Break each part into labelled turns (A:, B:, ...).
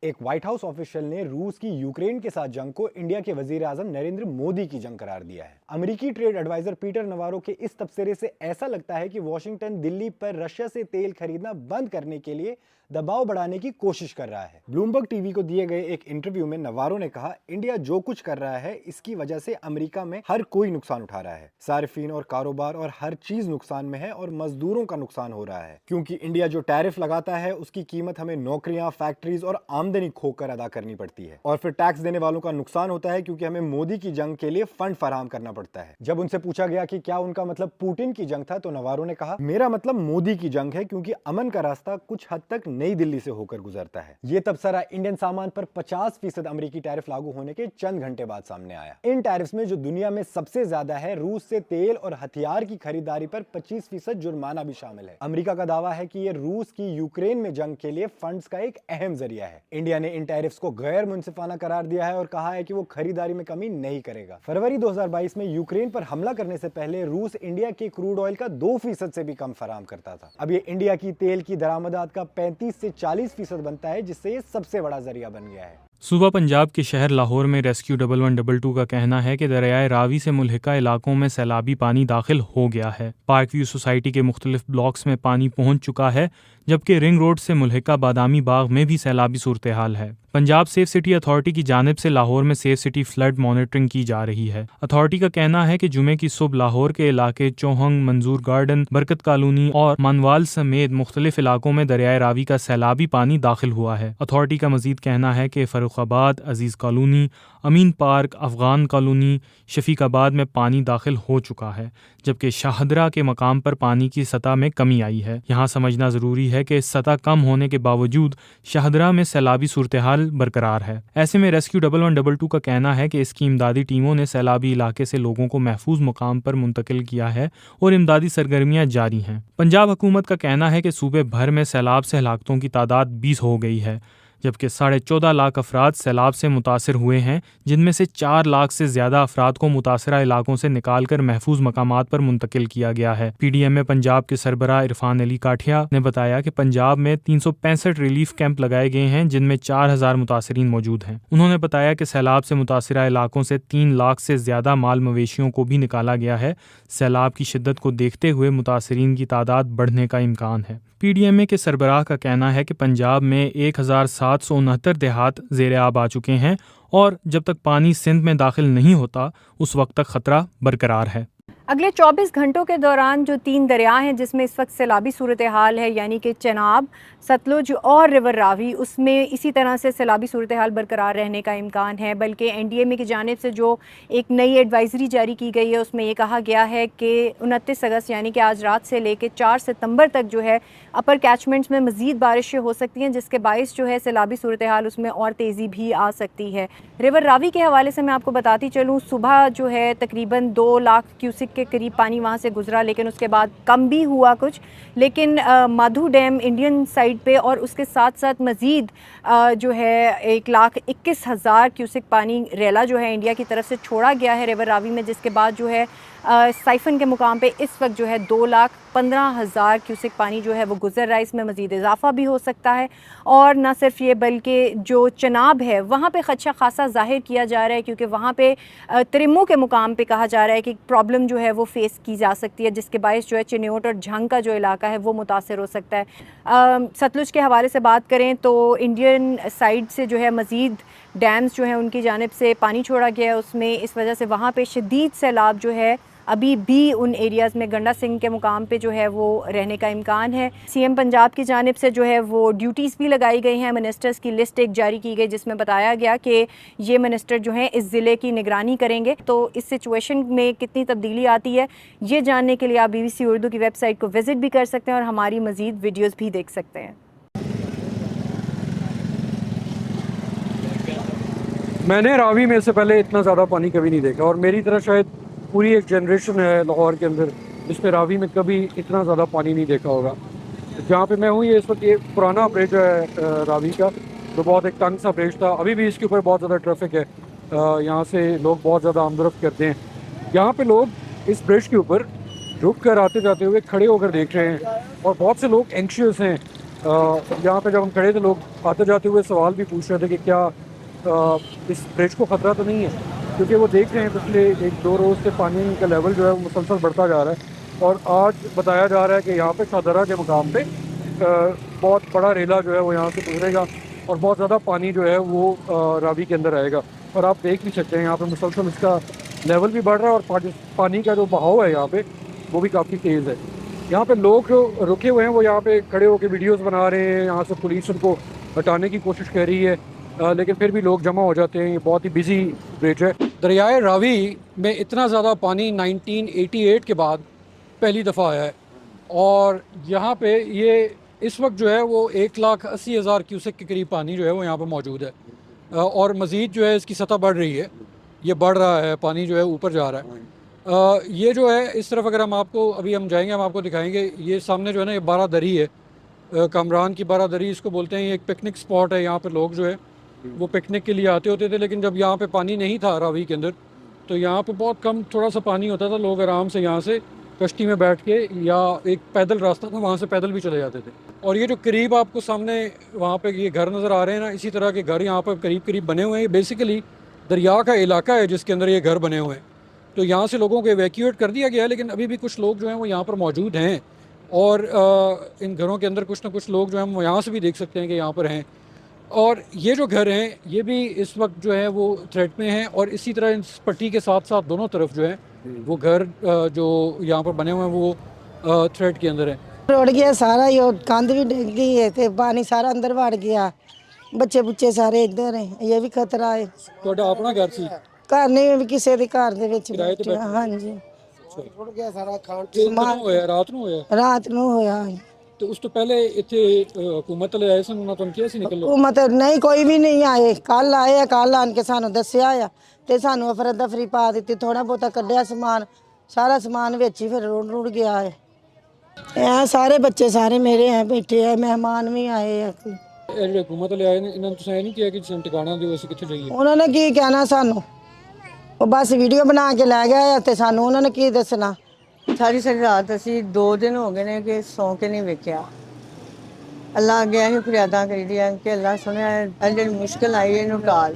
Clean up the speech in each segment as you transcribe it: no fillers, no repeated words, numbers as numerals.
A: एक white house official ने रूस की यूक्रेन के साथ जंग को इंडिया के वजीर आजम नरेंद्र मोदी की जंग करार दिया है। अमेरिकी ट्रेड एडवाइजर पीटर नवारो के इस तबसरे से ऐसा लगता है कि वॉशिंगटन दिल्ली पर रशिया से तेल खरीदना बंद करने के लिए दबाव बढ़ाने की कोशिश कर रहा है। ब्लूमबर्ग टीवी को दिए गए एक इंटरव्यू में नवारो ने कहा, इंडिया जो कुछ कर रहा है इसकी वजह से अमेरिका में हर कोई नुकसान उठा रहा है। सार्फिन और कारोबार और हर चीज नुकसान में है और मजदूरों का नुकसान हो रहा है, क्योंकि इंडिया जो टैरिफ लगाता है उसकी कीमत हमें नौकरियां, फैक्ट्रीज और आमदनी खोकर अदा करनी पड़ती है, और फिर टैक्स देने वालों का नुकसान होता है क्योंकि हमें मोदी की जंग के लिए फंड फराहम करना पड़ता है। जब उनसे पूछा गया कि क्या उनका मतलब पुतिन की जंग था, तो नवारो ने कहा, मेरा मतलब मोदी की जंग है, क्योंकि अमन का रास्ता कुछ हद तक नई दिल्ली से होकर गुजरता है। ये तबसरा इंडियन सामान पर 50% अमेरिकी टैरिफ लागू होने के चंद घंटे बाद सामने आया। इन टैरिफ्स में जो दुनिया में सबसे ज्यादा है, रूस से तेल और हथियार की खरीदारी पर 25% जुर्माना भी शामिल है। अमेरिका का दावा है कि ये रूस की यूक्रेन में जंग के लिए फंड्स का एक अहम जरिया है। इंडिया ने इन टैरिफ्स को गैर मुनसिफाना करार दिया है और कहा है कि वो खरीदारी में कमी नहीं करेगा। फरवरी 2022 में यूक्रेन पर हमला करने से पहले रूस इंडिया के क्रूड ऑयल का 2% से भी कम फराहम करता था। अब ये इंडिया की तेल की दरामदात का 35 से 40% बनता है, जिससे ये सबसे बड़ा जरिया बन गया है।
B: सूबा पंजाब के शहर लाहौर में रेस्क्यू 1122 का कहना है कि दरियाए रावी से मुल्हिका इलाकों में सैलाबी पानी दाखिल हो गया है। पार्क व्यू सोसाइटी के मुख्तलिफ ब्लॉक्स में पानी पहुंच चुका है, जबकि रिंग रोड से मुल्हिका बादामी बाग में भी सैलाबी सूरत हाल है। पंजाब सेफ सिटी अथॉरिटी की जानिब से लाहौर में सेफ सिटी फ्लड मॉनिटरिंग की जा रही है। अथॉरिटी का कहना है कि जुमे की सुबह लाहौर के इलाके चौहंग, मंजूर गार्डन, बरकत कॉलोनी और मनवाल समेत मुख्तलिफ इलाकों में दरियाए रावी का सैलाबी पानी दाखिल हुआ है। अथॉरिटी का मजीद कहना है कि फर्रुखाबाद, अजीज कॉलोनी, अमीन पार्क, अफगान कॉलोनी, शफीकाबाद में पानी दाखिल हो चुका है, जबकि शाहदरा के मकाम पर पानी की सतह में कमी आई है। यहाँ समझना जरूरी है कि सतह कम होने के बावजूद शाहदरा में सैलाबी सूरत हाल बरकरार है। ऐसे में रेस्क्यू 1122 का कहना है कि इसकी इमदादी टीमों ने सैलाबी इलाके से लोगों को महफूज मुकाम पर मुंतकिल किया है और इमदादी सरगर्मियां जारी हैं। पंजाब हुकूमत का कहना है कि सूबे भर में सैलाब से हलाकतों की तादाद 20 हो गई है, जबकि 14.5 लाख अफराद सैलाब से मुतासर हुए हैं, जिनमें से 4 लाख से ज्यादा अफराद को मुतासरा इलाकों से निकाल कर महफूज मकामात पर मुंतकिल किया गया है। PDM में पंजाब के सरबराह इरफान अली काठिया ने बताया कि पंजाब में 365 रिलीफ कैंप लगाए गए हैं, जिनमें 4000 मुतासरीन मौजूद हैं। उन्होंने बताया कि सैलाब से मुतासरा इलाकों से 3 लाख से ज्यादा माल मवेशियों को भी निकाला गया है। सैलाब की शिद्दत को देखते हुए मुतासरीन की तादाद बढ़ने का इम्कान है। PDMA के सरबराह का कहना है कि पंजाब में 1769 देहात ज़ेरे आब आ चुके हैं और जब तक पानी सिंध में दाखिल नहीं होता उस वक्त तक खतरा बरकरार है।
C: अगले 24 घंटों के दौरान जो 3 दरिया हैं जिसमें इस वक्त सैलाबी सूरत हाल है, यानी कि चनाब, सतलुज और रिवर रावी, उसमें इसी तरह से सैलाबी सूरत हाल बरकरार रहने का इम्कान है। बल्कि NDMA की जानिब से जो एक नई एडवाइज़री जारी की गई है उसमें ये कहा गया है कि 29 अगस्त यानी कि आज रात से लेकर 4 सितंबर तक जो है अपर कैचमेंट्स में मज़ीद बारिशें हो सकती हैं, जिसके बायस जो है सैलाबी सूरत हाल उसमें और तेज़ी भी आ सकती है। रिवर रावी के हवाले से मैं आपको बताती चलूँ, सुबह जो है तकरीबन 2 लाख क्यूसिक के करीब पानी वहाँ से गुजरा, लेकिन उसके बाद कम भी हुआ कुछ। लेकिन माधू डैम इंडियन साइड पे और उसके साथ साथ मज़ीद जो है 1,21,000 क्यूसिक पानी रेला जो है इंडिया की तरफ से छोड़ा गया है रिवर रावी में, जिसके बाद जो है साइफन के मुकाम पे इस वक्त जो है 2,15,000 क्यूसिक पानी जो है वो गुजर रहा है। इसमें मज़ीद इजाफा भी हो सकता है। और न सिर्फ ये बल्कि जो चनाब है वहाँ पे खदशा खासा ज़ाहिर किया जा रहा है, क्योंकि वहाँ पे त्रिमू के मुकाम पे कहा जा रहा है कि प्रॉब्लम जो है वो फेस की जा सकती है, जिसके बायस जो है चिन्योट और झंग का जो इलाका है वो मुतासर हो सकता है। सतलुज के हवाले से बात करें तो इंडियन साइड से जो है मज़ीद डैम्स जो हैं उनकी जानिब से पानी छोड़ा गया है उसमें, इस वजह से वहाँ पे शदीद सैलाब जो है अभी भी उन एरियाज़ में गंडा सिंह के मुकाम पे जो है वो रहने का इम्कान है। CM पंजाब की जानिब से जो है वो ड्यूटीज़ भी लगाई गई हैं। मिनिस्टर्स की लिस्ट एक जारी की गई जिसमें बताया गया कि ये मिनिस्टर जो हैं इस ज़िले की निगरानी करेंगे। तो इस सिचुएशन में कितनी तब्दीली आती है ये जानने के लिए आप BBC उर्दू की वेबसाइट को विज़िट भी कर सकते हैं और हमारी मज़ीद वीडियोज़ भी देख सकते हैं।
D: मैंने रावी में से पहले इतना ज़्यादा पानी कभी नहीं देखा, और मेरी तरह शायद पूरी एक जनरेशन है लाहौर के अंदर जिसमें रावी में कभी इतना ज़्यादा पानी नहीं देखा होगा। जहाँ पे मैं हूँ ये इस वक्त ये पुराना ब्रिज है रावी का, जो बहुत एक तंग सा ब्रिज था। अभी भी इसके ऊपर बहुत ज़्यादा ट्रैफिक है, यहाँ से लोग बहुत ज़्यादा आमदरफ्त करते हैं। यहाँ पे लोग इस ब्रिज के ऊपर रुक कर आते जाते हुए खड़े होकर देख रहे हैं, और बहुत से लोग एंक्शियस हैं यहाँ पे जब हम खड़े थे लोग आते जाते हुए सवाल भी पूछ रहे थे कि क्या इस ब्रिज को ख़तरा तो नहीं है, क्योंकि वो देख रहे हैं पिछले 1-2 रोज़ से पानी का लेवल जो है वो मुसलसल बढ़ता जा रहा है। और आज बताया जा रहा है कि यहाँ पे शाहदरा के मुकाम पे बहुत बड़ा रेला जो है वो यहाँ से गुजरेगा और बहुत ज़्यादा पानी जो है वो रावी के अंदर आएगा। और आप देख भी सकते हैं यहाँ पे मुसलसल इसका लेवल भी बढ़ रहा है और पानी का जो बहाव है यहाँ पे वो भी काफ़ी तेज़ है। यहाँ पे लोग जो रुके हुए हैं वो यहाँ पे खड़े होकर वीडियोस बना रहे हैं, यहाँ से पुलिस उनको हटाने की कोशिश कर रही है, लेकिन फिर भी लोग जमा हो जाते हैं। ये बहुत ही बिजी ब्रिज है। दरियाए रावी में इतना ज़्यादा पानी 1988 के बाद पहली दफ़ा आया है और यहाँ पे ये इस वक्त जो है वो 1,80,000 क्यूसेक के करीब पानी जो है वो यहाँ पे मौजूद है और मज़ीद जो है इसकी सतह बढ़ रही है, ये बढ़ रहा है, पानी जो है ऊपर जा रहा है। ये जो है इस तरफ अगर हम आपको अभी हम जाएंगे हम आपको दिखाएंगे, ये सामने जो है ना ये बारादरी है, कामरान की बारादरी इसको बोलते हैं। ये एक पिकनिक स्पॉट है, यहाँ पे लोग जो है वो पिकनिक के लिए आते होते थे, लेकिन जब यहाँ पे पानी नहीं था रावी के अंदर तो यहाँ पे बहुत कम थोड़ा सा पानी होता था, लोग आराम से यहाँ से कश्ती में बैठ के या एक पैदल रास्ता था वहाँ से पैदल भी चले जाते थे। और ये जो करीब आपको सामने वहाँ पे ये घर नज़र आ रहे हैं ना, इसी तरह के घर यहाँ पर करीब करीब बने हुए हैं। बेसिकली दरिया का इलाका है जिसके अंदर ये घर बने हुए हैं, तो यहाँ से लोगों को एवैक्यूएट कर दिया गया है, लेकिन अभी भी कुछ लोग जो हैं वो यहाँ पर मौजूद हैं और इन घरों के अंदर कुछ ना कुछ लोग जो हैं हम यहाँ से भी देख सकते हैं कि यहाँ पर हैं। और ये जो घर हैं ये भी इस वक्त जो है वो थ्रेट में हैं और इसी तरह इस पट्टी के साथ साथ दोनों तरफ जो है वो घर जो यहाँ पर बने हुए हैं वो थ्रेट के अंदर हैं।
E: रोड गया सारा, ये कंध भी डिग गई है तो पानी सारा अंदर वड़ गया, बच्चे बुच्चे सारे इधर हैं, ये भी खतरा है।
D: ਤੁਹਾਡਾ ਆਪਣਾ ਘਰ ਸੀ?
E: घर नहीं भी किसी के घर दे विच
D: किराए ते
E: बैठे। हाँ जी,
D: ਰੁੜ ਗਿਆ ਸਾਰਾ ਖਾਣ ਕਦੋਂ ਹੋਇਆ? ਰਾਤ ਨੂੰ ਹੋਇਆ?
E: रात ਨੂੰ होया।
D: ਤੇ ਉਸ ਤੋਂ ਪਹਿਲੇ ਇੱਥੇ ਹਕੂਮਤ ਵਾਲੇ ਆਏ ਸਨ, ਉਹਨਾਂ ਤੋਂ ਕਿਹਾ ਸੀ ਨਿਕਲੋ?
E: हुकूमत नहीं कोई भी नहीं आए, कल आए आ, कल आन के सानू दस्या आ ते सानू अफरा दफरी पा दी, थोड़ा बहुता कढ़िया समान, सारा समान विच ही फिर रुड़ गया है। ऐ सारे बच्चे सारे मेरे हैं बैठे हैं, मेहमान भी आए हैं।
D: ਇਹ ਜਿਹੜੇ ਹਕੂਮਤ ਵਾਲੇ ਆਏ ਨੇ ਇਹਨਾਂ ਨੂੰ ਤੁਸੀਂ ਇਹ ਨਹੀਂ ਕਿਹਾ ਕਿ ਸਾਨੂੰ ਟਿਕਾਣਾ ਦਿਓ, ਅਸੀਂ ਕਿੱਥੇ ਜਾਈਏ?
E: उन्होंने की कहना सानू, वो बस वीडियो बना के लै गए ते सानू उन्होंने की दसना।
F: ਸਾਰੀ ਸਾਰੀ ਰਾਤ ਅਸੀਂ 2 ਦਿਨ ਹੋ ਗਏ ਨੇ ਕਿ ਸੌਂ ਕੇ ਨਹੀਂ ਵੇਖਿਆ। ਅੱਲਾ ਅੱਗੇ ਅਸੀਂ ਫਰਿਆਦਾਂ ਕਰੀਦੀਆਂ ਕਿ ਅੱਲਾ ਸੁਣਿਆ ਇਹ ਜਿਹੜੀ ਮੁਸ਼ਕਿਲ ਆਈ ਇਹਨੂੰ ਟਾਲ।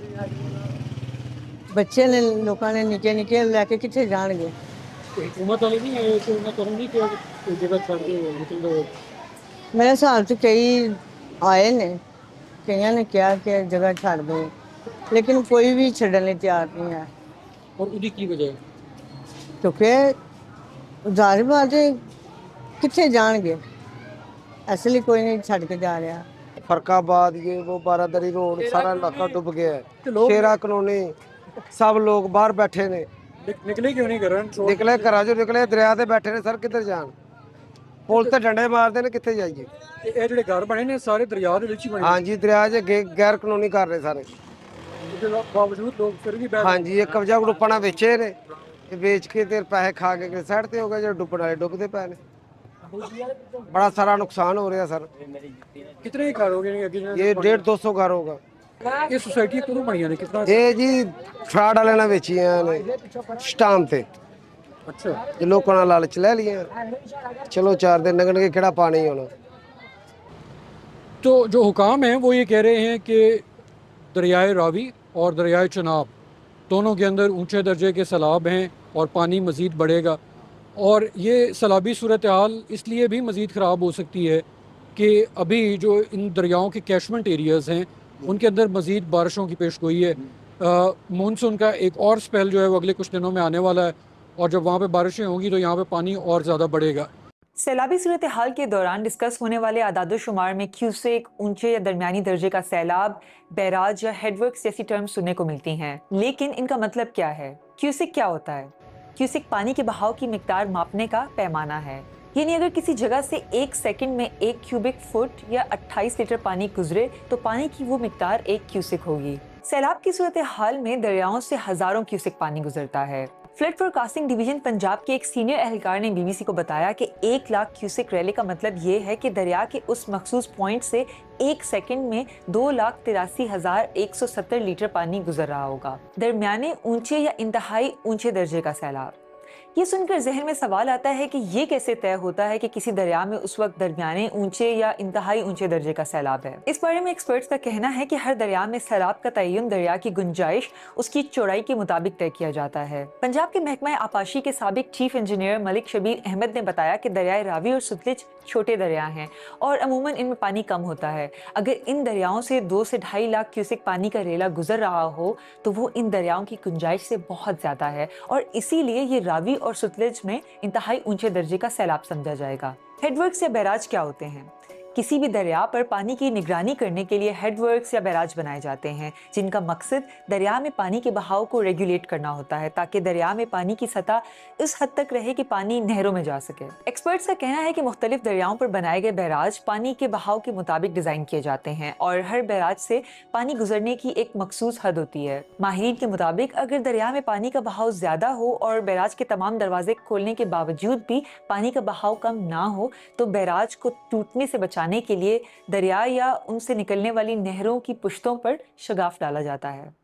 F: ਬੱਚੇ ਨੇ ਲੋਕਾਂ ਨੇ ਨਿੱਕੇ ਨਿੱਕੇ ਲੈ ਕੇ ਕਿੱਥੇ ਜਾਣਗੇ?
D: ਹਕੂਮਤ ਵਾਲੇ ਨਹੀਂ ਆਏ ਤੇ ਉਹਨਾਂ ਤੋਂ ਨਹੀਂ ਕਿਹਾ ਕਿ ਜਗ੍ਹਾ ਛੱਡ ਦਿਓ, ਨਿਕਲ ਜਾਓ?
F: ਮੇਰੇ ਹਿਸਾਬ 'ਚ ਕਈ ਆਏ ਨੇ, ਕਈਆਂ ਨੇ ਕਿਹਾ ਕਿ ਜਗ੍ਹਾ ਛੱਡ ਦਿਓ, ਲੇਕਿਨ ਕੋਈ ਵੀ ਛੱਡਣ ਲਈ ਤਿਆਰ ਨਹੀਂ ਹੈ।
D: ਔਰ ਉਹਦੀ ਕੀ ਵਜ੍ਹਾ ਹੈ?
F: ਕਿਉਂਕਿ ਜ਼ਾਹਿਰ ਬਾਤ ਹੈ ਕਿੱਥੇ ਜਾਣਗੇ, ਇਸ ਲਈ ਕੋਈ ਨਹੀਂ ਛੱਡ ਕੇ ਜਾ ਰਿਹਾ।
G: फरकाबाद ये वो बारादरी रोड सारा इलाका डूब गया है। शेरा कॉलोनी सब लोग बाहर बैठे ने।
D: ਨਿਕਲੇ ਕਿਉਂ ਨਹੀਂ ਘਰਾਂ ਚੋਂ?
G: निकले घरा चो निकले दरिया ते बैठे ने सर, किधर जान? पुल ते डंडे मारते ने, कित्थे जाइए?
D: ਇਹ ਜਿਹੜੇ ਘਰ ਬਣੇ ਨੇ ਸਾਰੇ ਦਰਿया ਦੇ ਵਿੱਚ ਹੀ ਬਣੇ
G: हाँ जी, दरिया च गैर कानूनी कर रहे सारे।
D: ਨੇ, ਬਾਵਜੂਦ ਲੋਕ ਫਿਰ ਵੀ
G: हाँ जी, ये कब्जा ग्रुपां ने बेचे ने, ये बेच के ते पैसे खा के साइड ते हो गए, जो डुबण वाले डुबदे पे ने। बड़ा सारा नुकसान हो रहा सर।
D: कितने ही घर हो गए अगे?
G: ये 150-200 घर होगा।
D: ये सोसाइटी कदों बनिया ने? कितना?
G: ये जी फ्राड वाले ने बेचियां ने स्टाम ते,
D: अच्छा,
G: जो लोगों ने लालच ले लिया। चलो 4 दिन लगन के केड़ा पानी होना।
D: तो जो हुकाम हैं वो ये कह रहे हैं कि दरियाए रावी और दरियाए चनाब दोनों के अंदर ऊंचे दर्जे के सैलाब हैं और पानी मज़ीद बढ़ेगा और ये सैलाबी सूरत हाल इसलिए भी मज़ीद ख़राब हो सकती है कि अभी जो इन दरियाओं के कैशमेंट एरियाज़ हैं उनके अंदर मज़ीद बारिशों की पेश गोई है। मानसून का एक और स्पेल जो है वो अगले कुछ दिनों में आने वाला है और जब वहाँ पे बारिशें होंगी तो यहाँ पे पानी और ज़्यादा बढ़ेगा।
H: सैलाबी सूरत हाल के दौरान डिस्कस होने वाले आदादोशुमार में क्यूसेक, ऊंचे या दरमियानी दर्जे का सैलाब, बैराज या हेडवर्क्स जैसी टर्म सुनने को मिलती हैं, लेकिन इनका मतलब क्या है? क्यूसेक क्या होता है? क्यूसेक पानी के बहाव की मिकदार मापने का पैमाना है, यानी अगर किसी जगह से 1 सेकंड में 1 क्यूबिक फुट या 28 लीटर पानी गुजरे तो पानी की वो मिकदार 1 क्यूसेक होगी। सैलाब की सूरत हाल में दरियाओं से हजारों क्यूसेक पानी गुजरता है। फ्लड फोरकास्टिंग डिवीजन पंजाब के एक सीनियर एहलकार ने बीबीसी को बताया कि 1 लाख क्यूसेक रैली का मतलब ये है कि दरिया के उस मखसूस पॉइंट से 1 सेकंड में 2,83,170 लीटर पानी गुजर रहा होगा। दरमियाने, ऊंचे या इंतहाई ऊंचे दर्जे का सैलाब ये सुनकर जहन में सवाल आता है कि ये कैसे तय होता है कि किसी दरिया में उस वक्त दरमियाने, ऊंचे या इंतहाई ऊंचे दर्जे का सैलाब है। इस बारे में एक्सपर्ट्स का कहना है कि हर दरिया में सैलाब का तयन दरिया की गुंजाइश उसकी चौड़ाई के मुताबिक तय किया जाता है। पंजाब के महकमा आपाशी के साबिक चीफ इंजीनियर मलिक शबीर अहमद ने बताया कि दरियाए रावी और सतलुज छोटे दरिया हैं और अमूमन इनमें पानी कम होता है। अगर इन दरियाओं से 2 से 2.5 लाख क्यूसेक पानी का रेला गुजर रहा हो तो वो इन दरियाओं की गुंजाइश से बहुत ज्यादा है और इसीलिए ये रावी और सतलुज में इंतहाई ऊंचे दर्जे का सैलाब समझा जाएगा। हेडवर्क्स या बैराज क्या होते हैं? किसी भी दरिया पर पानी की निगरानी करने के लिए हेडवर्क्स या बैराज बनाए जाते हैं, जिनका मकसद दरिया में पानी के बहाव को रेगुलेट करना होता है ताकि दरिया में पानी की सतह इस हद तक रहे कि पानी नहरों में जा सके। एक्सपर्ट्स का कहना है कि मुख्तलिफ दरियाओं पर बनाए गए बैराज पानी के बहाव के मुताबिक डिजाइन किए जाते हैं और हर बैराज से पानी गुजरने की एक मखसूस हद होती है। माहिरीन के मुताबिक अगर दरिया में पानी का बहाव ज्यादा हो और बैराज के तमाम दरवाजे खोलने के बावजूद भी पानी का बहाव कम ना हो तो बैराज को टूटने से बचाने के लिए दरिया या उनसे निकलने वाली नहरों की पुश्तों पर शगाफ डाला जाता है।